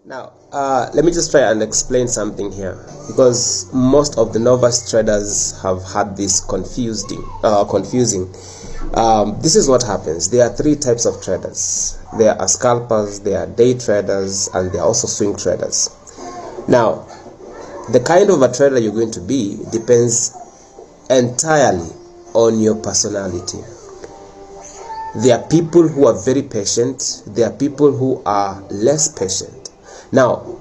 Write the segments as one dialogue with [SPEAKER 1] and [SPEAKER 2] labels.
[SPEAKER 1] Now, let me just try and explain something here, because most of the novice traders have had this confusing. This is what happens. There are three types of traders. There are scalpers, there are day traders, and there are also swing traders. Now, the kind of a trader you're going to be depends entirely on your personality. There are people who are very patient. There are people who are less patient. Now,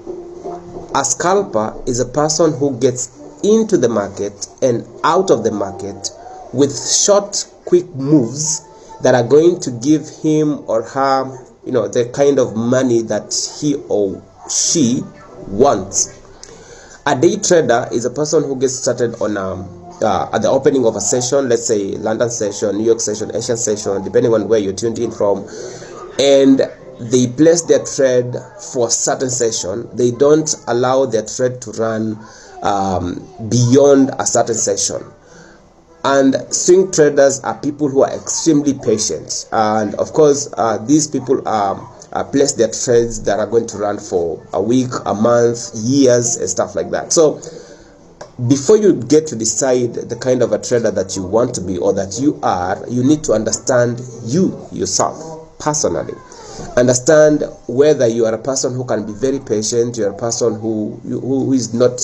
[SPEAKER 1] a scalper is a person who gets into the market and out of the market with short, quick moves that are going to give him or her, the kind of money that he or she wants. A day trader is a person who gets started on at the opening of a session, let's say London session, New York session, Asian session, depending on where you're tuned in from, and they place their trade for a certain session. They don't allow their trade to run beyond a certain session. And swing traders are people who are extremely patient, and of course these people place their trades that are going to run for a week, a month, years, and stuff like that. So before you get to decide the kind of a trader that you want to be or that you are, you need to understand yourself personally. Understand whether you are a person who can be very patient, you're a person who is not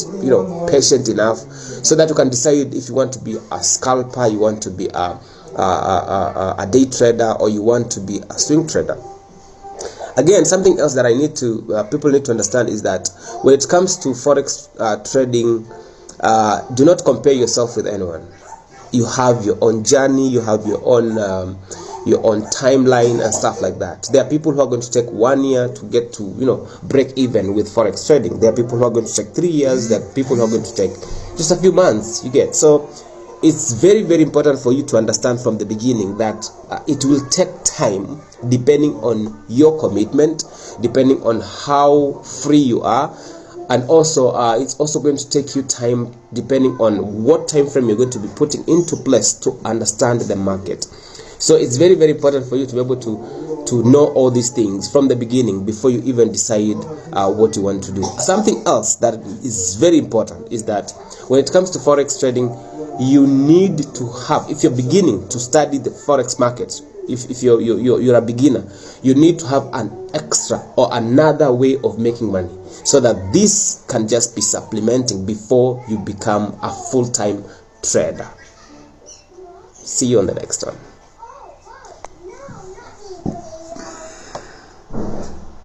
[SPEAKER 1] patient enough, so that you can decide if you want to be a scalper, you want to be a day trader, or you want to be a swing trader. Again, something else that people need to understand is that when it comes to forex trading, do not compare yourself with anyone. You have your own journey, you have your own timeline and stuff like that. There are people who are going to take 1 year to get to break even with forex trading. There are people who are going to take 3 years. There are people who are going to take just a few months. You get. So it's very, very important for you to understand from the beginning that it will take time, depending on your commitment, depending on how free you are. And also, it's also going to take you time depending on what time frame you're going to be putting into place to understand the market. So it's very, very important for you to be able to know all these things from the beginning before you even decide what you want to do. Something else that is very important is that when it comes to forex trading, you need to have, if you're beginning to study the forex market, if you're a beginner, you need to have an extra or another way of making money, so that this can just be supplementing before you become a full-time trader. See you on the next one.